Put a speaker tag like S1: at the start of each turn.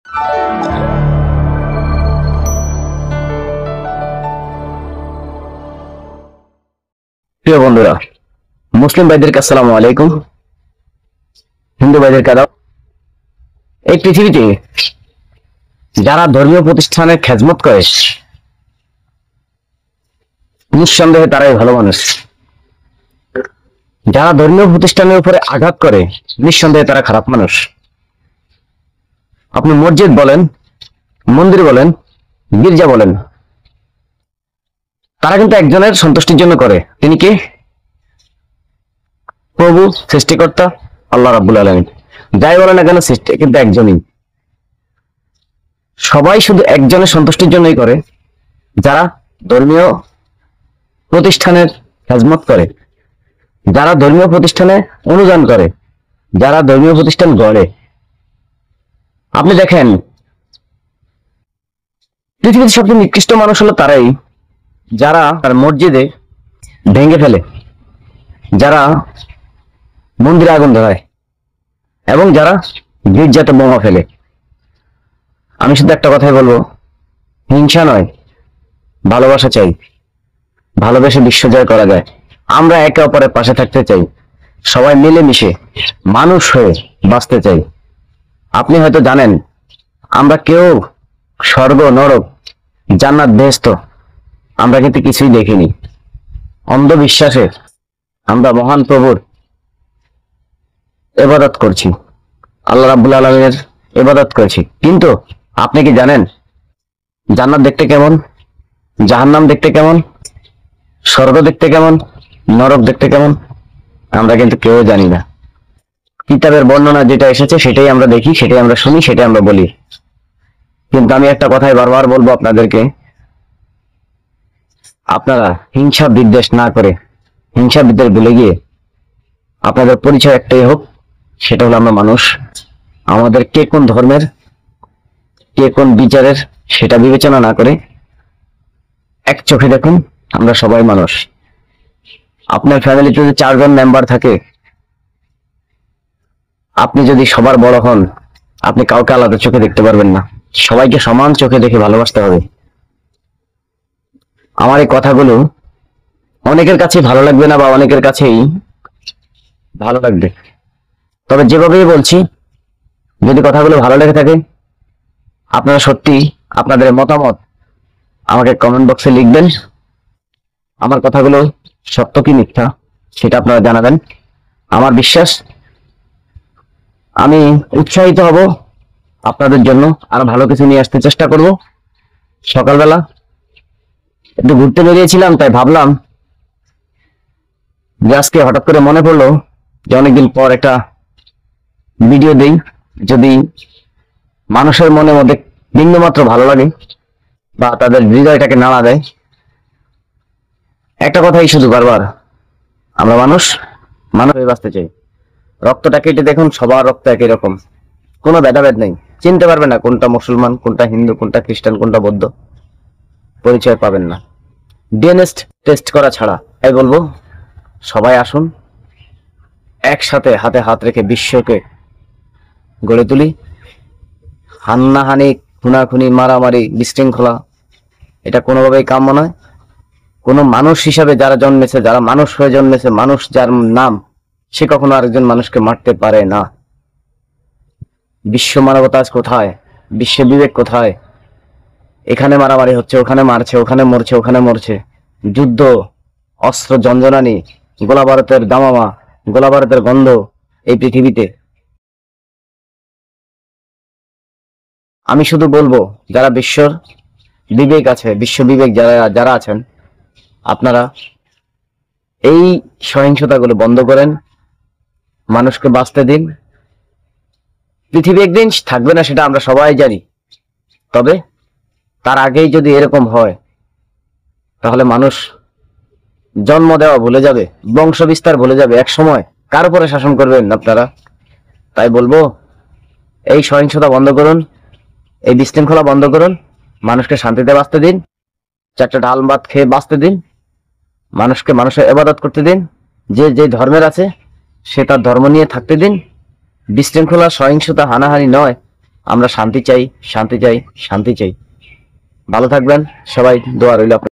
S1: প্রিয় বন্ধুরা, মুসলিম ভাইদেরকে আসসালামু আলাইকুম, হিন্দু ভাইদেরকে আদাব। এই পৃথিবীতে যারা ধর্মীয় প্রতিষ্ঠানের খেদমত করে নিঃসন্দেহে তারাই ভালো মানুষ। যারা ধর্মীয় প্রতিষ্ঠানের উপরে আঘাত করে নিঃসন্দেহে তারা খারাপ মানুষ। আপনি মসজিদ বলেন, মন্দির বলেন, গির্জা বলেন, তারা কিন্তু একজনের সন্তুষ্টির জন্য করে। তিনি কি? প্রভু, সৃষ্টিকর্তা আল্লাহ রাব্বুল আলামিন। যাই বলেন না কেন, সৃষ্টি কিন্তু একজনই। সবাই শুধু একজনের সন্তুষ্টির জন্যই করে, যারা ধর্মীয় প্রতিষ্ঠানের খেদমত করে, যারা ধর্মীয় প্রতিষ্ঠানে অনুদান করে, যারা ধর্মীয় প্রতিষ্ঠান গড়ে। আপনি দেখেন, পৃথিবীর সবচেয়ে নিকৃষ্ট মানুষ হলো তারাই যারা তার মসজিদে ভেঙে ফেলে, যারা মন্দিরে আগুন ধরায় এবং যারা গির্জাতে বোমা ফেলে। আমি শুধু একটা কথাই বলবো, হিংসা নয়, ভালোবাসা চাই। ভালোবেসে বিশ্ব জয় করা যায়। আমরা একে অপরের পাশে থাকতে চাই, সবাই মিলেমিশে মানুষ হয়ে বাঁচতে চাই। আপনি হয়তো জানেন, আমরা কেউ স্বর্গ, নরক, জান্নাত, বেহেশত আমরা কিন্তু কিছুই দেখিনি। অন্ধবিশ্বাসে আমরা মহান প্রভুর ইবাদত করছি, আল্লাহ রাব্বুল আলামিনের ইবাদত করছি। কিন্তু আপনি কি জানেন জান্নাত দেখতে কেমন, জাহান্নাম দেখতে কেমন, স্বর্গ দেখতে কেমন, নরক দেখতে কেমন? আমরা কিন্তু কেউ জানি না। কিতাবের বর্ণনা যেটা এসেছে সেটাই আমরা দেখি, সেটাই আমরা শুনি, সেটাই আমরা বলি। কিন্তু আমি একটা কথাই বারবার বলবো আপনাদেরকে, আপনারা হিংসা বিদ্বেষ না করে, হিংসা বিদ্বেষ ভুলে গিয়ে আপনাদের পরিচয় একটাই হোক, সেটা হলো আমরা মানুষ। আমাদের কে কোন ধর্মের, কে কোন বিচারের সেটা বিবেচনা না করে এক চোখে দেখুন, আমরা সবাই মানুষ। আপনার ফ্যামিলিতে যদি 4 জন মেম্বার থাকে, আপনি যদি সবার বড় হন, আপনি কাউকে আলাদা চোখে দেখতে পারবেন না। সবাইকে সমান চোখে দেখে ভালোবাসতে হবে। আমার এই কথাগুলো অনেকের কাছে ভালো লাগবে না, বা অনেকের কাছেই ভালো লাগবে, তবে যেভাবেই বলছি, যদি কথাগুলো ভালো লেগে থাকে, আপনারা সত্যি আপনাদের মতামত আমাকে কমেন্ট বক্সে লিখবেন। আমার কথাগুলো সত্য কি মিথ্যা সেটা আপনারা জানাবেন। আমার বিশ্বাস, আমি উৎসাহিত হব আপনাদের জন্য, আরো ভালো কিছু নিয়ে আসতে চেষ্টা করব। সকালবেলা একটু ঘুরতে বেরিয়েছিলাম, তাই ভাবলাম যে আজকে হঠাৎ করে মনে পড়লো যে অনেকদিন পর একটা ভিডিও দেই, যদি মানুষের মনের মধ্যে বিন্দুমাত্র ভালো লাগে বা তাদের হৃদয়টাকে নাড়া দেয়। একটা কথাই শুধু বারবার, আমরা মানুষ, মানুষ হয়ে বাঁচতে চাই। রক্তটা কেটে দেখুন, সবার রক্ত একই রকম, কোনো ভেদাভেদ নেই। চিনতে পারবে না কোনটা মুসলমান, কোনটা হিন্দু, কোনটা খ্রিস্টান, কোনটা বৌদ্ধ, পরিচয় পাবেন না ডিএনএ টেস্ট করা ছাড়া। তাই বলবো, সবাই আসুন, একসাথে হাতে হাত রেখে বিশ্বকে গড়ে তুলি। হান্নাহানি, খুনাখুনি, মারামারি, বিশৃঙ্খলা এটা কোনোভাবেই কাম্য নয়। কোনো মানুষ হিসাবে যারা জন্মেছে, যারা মানুষ হয়ে জন্মেছে, মানুষ যার নাম, সে কখনো আরেকজন মানুষকে মারতে পারে না। বিশ্ব মানবতা আজ কোথায়? বিশ্ব বিবেক কোথায়? এখানে মারামারি হচ্ছে, ওখানে মারছে, ওখানে মরছে, ওখানে মরছে। যুদ্ধ, অস্ত্র, জঞ্জনানি, গোলা বারুদের দামামা, গোলা বারুদের গন্ধ এই পৃথিবীতে। আমি শুধু বলবো, যারা বিশ্বর বিবেক আছে, বিশ্ব বিবেক যারা যারা আছেন, আপনারা এই সহিংসতাগুলো বন্ধ করেন, মানুষকে বাঁচতে দিন। পৃথিবী একদিন থাকবে না, সেটা আমরা সবাই জানি। তবে তার আগেই যদি এরকম হয়, তাহলে মানুষ জন্ম দেওয়া ভুলে যাবে, বংশ বিস্তার ভুলে যাবে। এক সময় কার উপরে শাসন করবেন আপনারা? তাই বলবো, এই সহিংসতা বন্ধ করুন, এই বিশৃঙ্খলা বন্ধ করুন, মানুষকে শান্তিতে বাঁচতে দিন, 4টা ডাল ভাত খেয়ে বাঁচতে দিন, মানুষকে মানুষের ইবাদত করতে দিন। যে যে ধর্মের আছে সে তার ধর্ম নিয়ে থাকতে দিন। বিশৃঙ্খলা, সহিংসতা, হানাহানি নয়, আমরা শান্তি চাই, শান্তি চাই, শান্তি চাই। ভালো থাকবেন সবাই, দোয়া রইল।